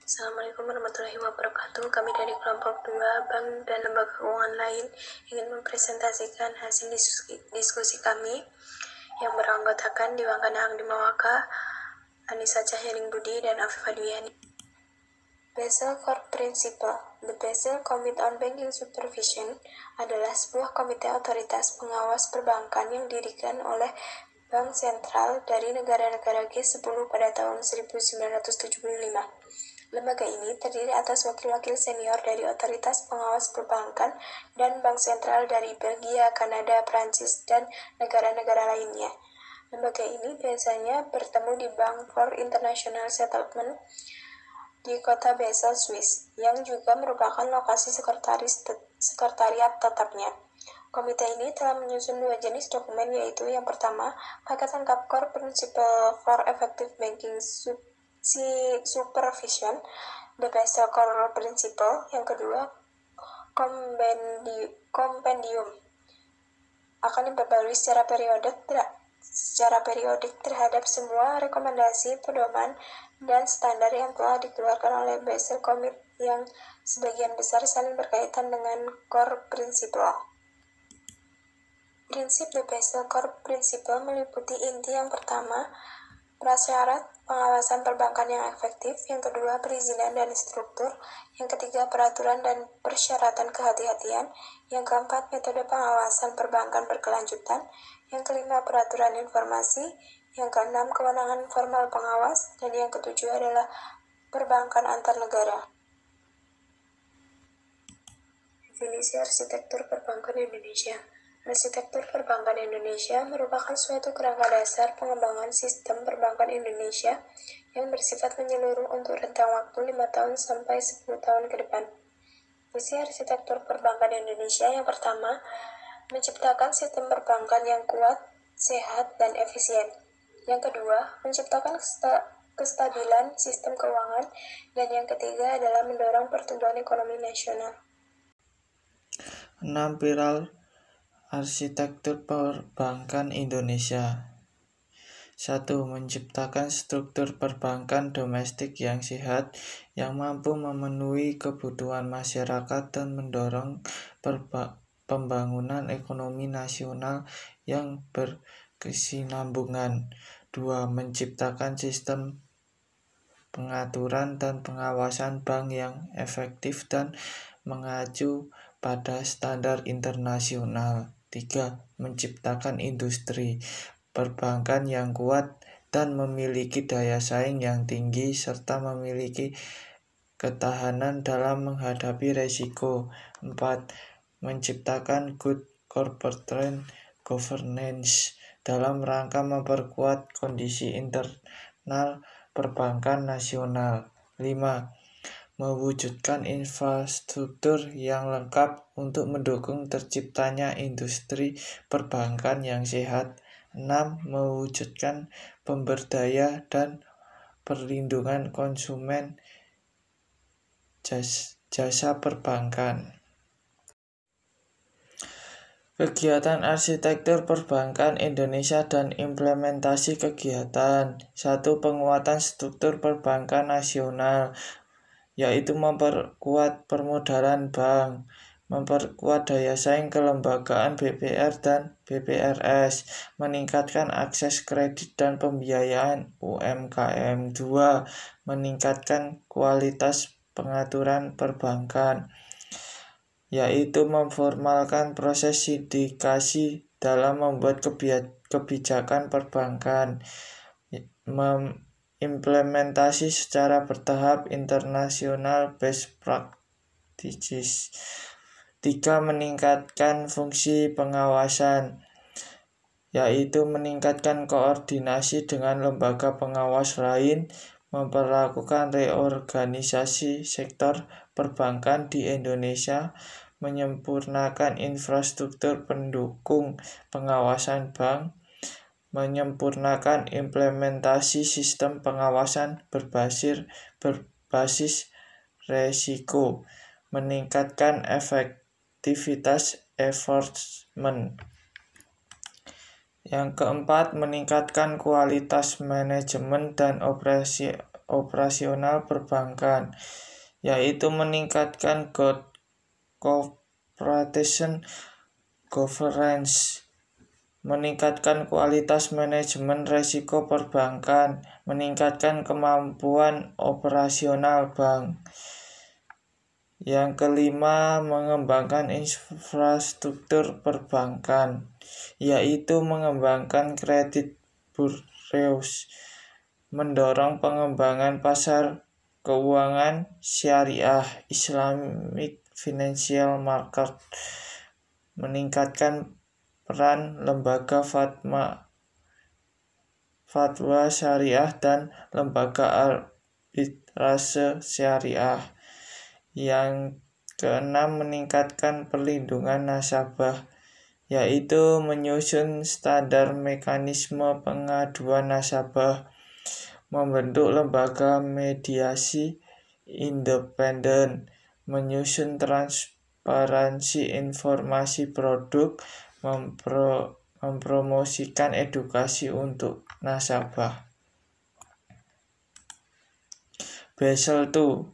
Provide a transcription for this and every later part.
Assalamualaikum warahmatullahi wabarakatuh. Kami dari kelompok 2 Bank dan Lembaga Keuangan lain ingin mempresentasikan hasil diskusi kami yang beranggotakan Diwangka Nahang Dimawaka, Anissa Cahyalinggbudi, dan Afifah Dwiyani. Basel Core Principle. The Basel Committee on Banking Supervision adalah sebuah komite otoritas pengawas perbankan yang didirikan oleh Bank Sentral dari negara-negara G10 pada tahun 1975. Lembaga ini terdiri atas wakil-wakil senior dari otoritas pengawas perbankan dan Bank Sentral dari Belgia, Kanada, Prancis, dan negara-negara lainnya. Lembaga ini biasanya bertemu di Bank for International Settlement di kota Basel, Swiss, yang juga merupakan lokasi sekretariat tetapnya. Komite ini telah menyusun 2 jenis dokumen, yaitu yang pertama, paket lengkap Core Principle for Effective Banking Supervision, The Basel Core Principle. Yang kedua, Kompendium akan diperbarui secara periodik terhadap semua rekomendasi, pedoman, dan standar yang telah dikeluarkan oleh Basel Committee yang sebagian besar saling berkaitan dengan Core Principle. Prinsip The Basel Core Principle meliputi inti yang pertama, prasyarat pengawasan perbankan yang efektif, yang kedua, perizinan dan struktur, yang ketiga, peraturan dan persyaratan kehati-hatian, yang keempat, metode pengawasan perbankan berkelanjutan, yang kelima, peraturan informasi, yang keenam, kewenangan formal pengawas, dan yang ketujuh adalah perbankan antar negara. Definisi arsitektur perbankan Indonesia. Arsitektur perbankan Indonesia merupakan suatu kerangka dasar pengembangan sistem perbankan Indonesia yang bersifat menyeluruh untuk rentang waktu 5 tahun sampai 10 tahun ke depan. Visi arsitektur perbankan Indonesia yang pertama, menciptakan sistem perbankan yang kuat, sehat, dan efisien. Yang kedua, menciptakan kestabilan sistem keuangan, dan yang ketiga adalah mendorong pertumbuhan ekonomi nasional. 6. Pilar arsitektur perbankan Indonesia. 1. Menciptakan struktur perbankan domestik yang sehat, yang mampu memenuhi kebutuhan masyarakat dan mendorong pembangunan ekonomi nasional yang berkesinambungan. 2. Menciptakan sistem pengaturan dan pengawasan bank yang efektif dan mengacu pada standar internasional. 3. Menciptakan industri perbankan yang kuat dan memiliki daya saing yang tinggi serta memiliki ketahanan dalam menghadapi resiko. 4. Menciptakan good corporate governance dalam rangka memperkuat kondisi internal perbankan nasional. 5. Mewujudkan infrastruktur yang lengkap untuk mendukung terciptanya industri perbankan yang sehat. 6. Mewujudkan pemberdaya dan perlindungan konsumen jasa perbankan. Kegiatan arsitektur perbankan Indonesia dan implementasi kegiatan. 1. Penguatan struktur perbankan nasional, yaitu memperkuat permodalan bank, memperkuat daya saing kelembagaan BPR dan BPRS, meningkatkan akses kredit dan pembiayaan UMKM. 2. Meningkatkan kualitas pengaturan perbankan, yaitu memformalkan proses sindikasi dalam membuat kebijakan perbankan, implementasi secara bertahap internasional best practices. 3. Meningkatkan fungsi pengawasan, yaitu meningkatkan koordinasi dengan lembaga pengawas lain, memperlakukan reorganisasi sektor perbankan di Indonesia, menyempurnakan infrastruktur pendukung pengawasan bank, menyempurnakan implementasi sistem pengawasan berbasis resiko, meningkatkan efektivitas enforcement. Yang keempat, meningkatkan kualitas manajemen dan operasional perbankan, yaitu meningkatkan cooperation governance, meningkatkan kualitas manajemen risiko perbankan, meningkatkan kemampuan operasional bank. Yang kelima, mengembangkan infrastruktur perbankan, yaitu mengembangkan kredit bureaus, mendorong pengembangan pasar keuangan syariah Islamic Financial Market, meningkatkan peran lembaga fatwa syariah dan lembaga arbitrase syariah. Yang keenam, meningkatkan perlindungan nasabah, yaitu menyusun standar mekanisme pengaduan nasabah, membentuk lembaga mediasi independen, menyusun transparansi informasi produk, mempromosikan edukasi untuk nasabah. Basel II,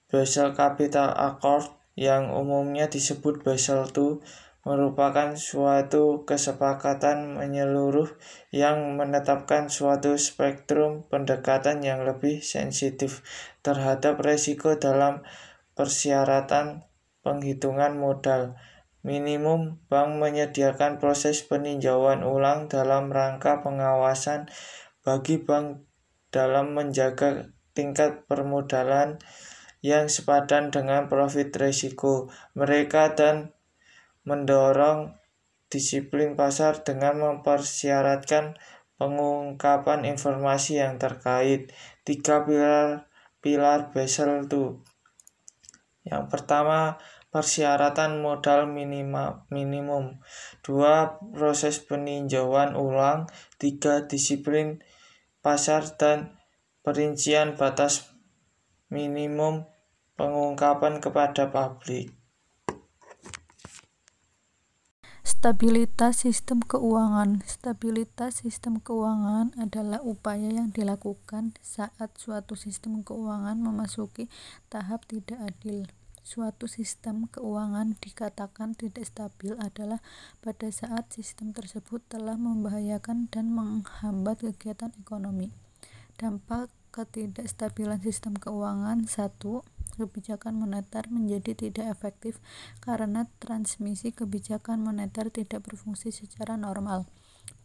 Basel Capital Accord, yang umumnya disebut Basel II, merupakan suatu kesepakatan menyeluruh yang menetapkan suatu spektrum pendekatan yang lebih sensitif terhadap risiko dalam persyaratan penghitungan modal minimum. Bank menyediakan proses peninjauan ulang dalam rangka pengawasan bagi bank dalam menjaga tingkat permodalan yang sepadan dengan profit risiko mereka dan mendorong disiplin pasar dengan mempersyaratkan pengungkapan informasi yang terkait. 3 pilar Basel II. Yang pertama, persyaratan modal minimum. 2. Proses peninjauan ulang. 3. Disiplin pasar dan perincian batas minimum pengungkapan kepada publik. Stabilitas sistem keuangan. Stabilitas sistem keuangan adalah upaya yang dilakukan saat suatu sistem keuangan memasuki tahap tidak adil. Suatu sistem keuangan dikatakan tidak stabil adalah pada saat sistem tersebut telah membahayakan dan menghambat kegiatan ekonomi. Dampak ketidakstabilan sistem keuangan. 1. Kebijakan moneter menjadi tidak efektif karena transmisi kebijakan moneter tidak berfungsi secara normal.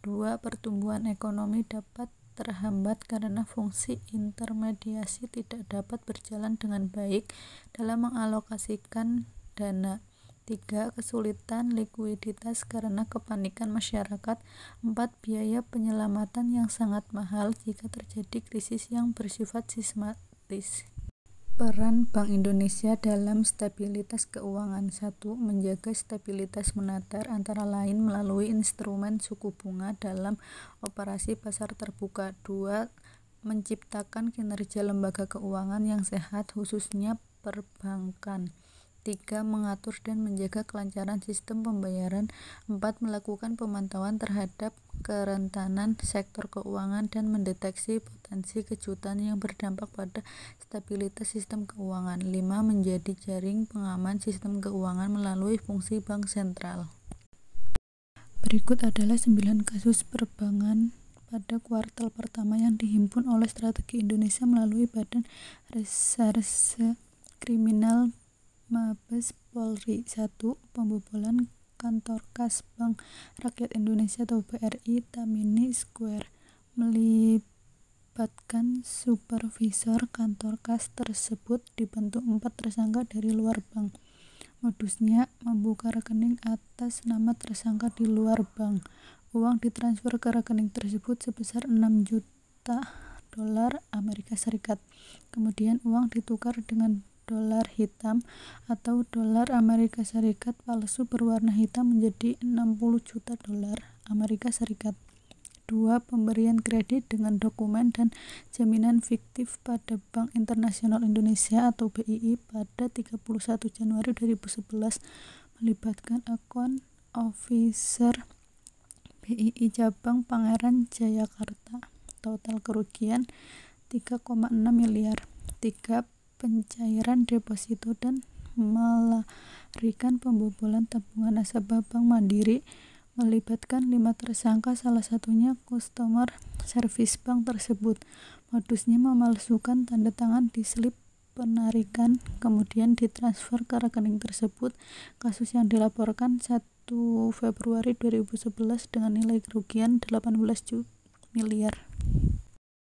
2. Pertumbuhan ekonomi dapat terhambat karena fungsi intermediasi tidak dapat berjalan dengan baik dalam mengalokasikan dana. 3. Kesulitan likuiditas karena kepanikan masyarakat. 4. Biaya penyelamatan yang sangat mahal jika terjadi krisis yang bersifat sistematis. Peran Bank Indonesia dalam stabilitas keuangan. 1. Menjaga stabilitas moneter antara lain melalui instrumen suku bunga dalam operasi pasar terbuka. 2. Menciptakan kinerja lembaga keuangan yang sehat khususnya perbankan. 3. Mengatur dan menjaga kelancaran sistem pembayaran. 4. Melakukan pemantauan terhadap kerentanan sektor keuangan dan mendeteksi potensi kejutan yang berdampak pada stabilitas sistem keuangan. 5. Menjadi jaring pengaman sistem keuangan melalui fungsi bank sentral. Berikut adalah 9 kasus perbankan pada kuartal pertama yang dihimpun oleh Strategi Indonesia melalui Badan Reserse Kriminal Mabes Polri. 1. Pembobolan kantor kas Bank Rakyat Indonesia atau BRI Tamimi Square melibatkan supervisor kantor kas tersebut dibentuk 4 tersangka dari luar bank. Modusnya membuka rekening atas nama tersangka di luar bank. Uang ditransfer ke rekening tersebut sebesar 6 juta dolar Amerika Serikat. Kemudian uang ditukar dengan dolar hitam atau dolar Amerika Serikat palsu berwarna hitam menjadi 60 juta dolar Amerika Serikat. 2. Pemberian kredit dengan dokumen dan jaminan fiktif pada Bank Internasional Indonesia atau BII pada 31 Januari 2011 melibatkan akun officer BII Cabang Pangeran Jayakarta. total kerugian 3,6 miliar. 3. Pencairan deposito dan melarikan pembobolan tabungan nasabah Bank Mandiri melibatkan 5 tersangka, salah satunya customer service bank tersebut. Modusnya memalsukan tanda tangan di slip penarikan, kemudian ditransfer ke rekening tersebut. Kasus yang dilaporkan 1 Februari 2011 dengan nilai kerugian 18 miliar.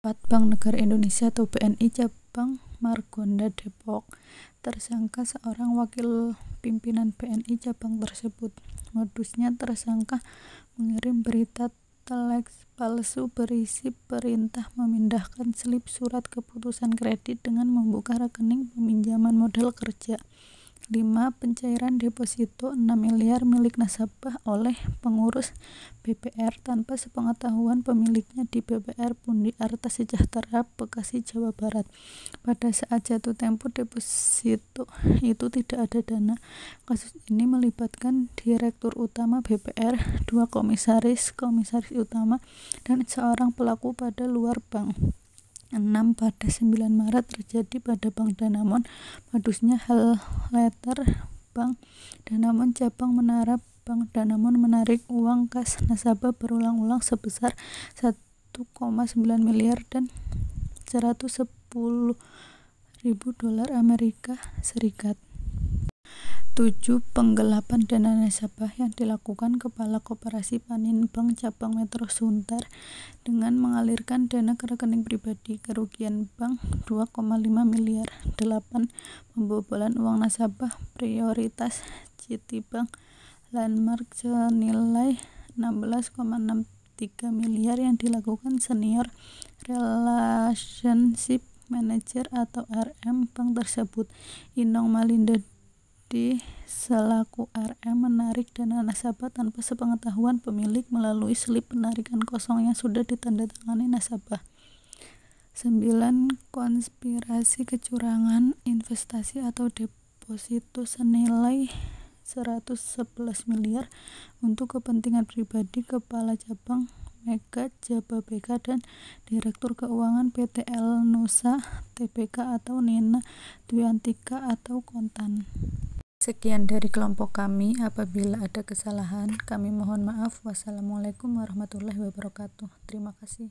4. Bank Negara Indonesia atau BNI Cabang Margonda Depok. Tersangka seorang wakil pimpinan BNI cabang tersebut. Modusnya tersangka mengirim berita telex palsu berisi perintah memindahkan slip surat keputusan kredit dengan membuka rekening peminjaman modal kerja. 5. Pencairan deposito 6 miliar milik nasabah oleh pengurus BPR tanpa sepengetahuan pemiliknya di BPR Pundi Arta Sejahtera, Bekasi, Jawa Barat. Pada saat jatuh tempo deposito itu tidak ada dana. Kasus ini melibatkan Direktur Utama BPR, 2 komisaris utama, dan seorang pelaku pada luar bank. 6. Pada 9 Maret terjadi pada Bank Danamon. Modusnya hal letter Bank Danamon cabang Menara. Bank Danamon menarik uang kas nasabah berulang-ulang sebesar 1,9 miliar dan 110.000 dolar Amerika Serikat. 7. Penggelapan dana nasabah yang dilakukan Kepala Koperasi Panin Bank Cabang Metro Sunter dengan mengalirkan dana ke rekening pribadi. Kerugian bank 2,5 miliar. 8. Pembobolan uang nasabah Prioritas Citibank Landmark senilai 16,63 miliar yang dilakukan Senior Relationship Manager atau RM bank tersebut. Inong Malinda selaku RM menarik dana nasabah tanpa sepengetahuan pemilik melalui slip penarikan kosong yang sudah ditandatangani nasabah. 9. Konspirasi kecurangan investasi atau deposito senilai 111 miliar untuk kepentingan pribadi Kepala Cabang Mega Jababeka dan Direktur Keuangan PT El Nusa Tbk atau Nina Dwiantika atau Kontan. Sekian dari kelompok kami. Apabila ada kesalahan, kami mohon maaf. Wassalamualaikum warahmatullahi wabarakatuh. Terima kasih.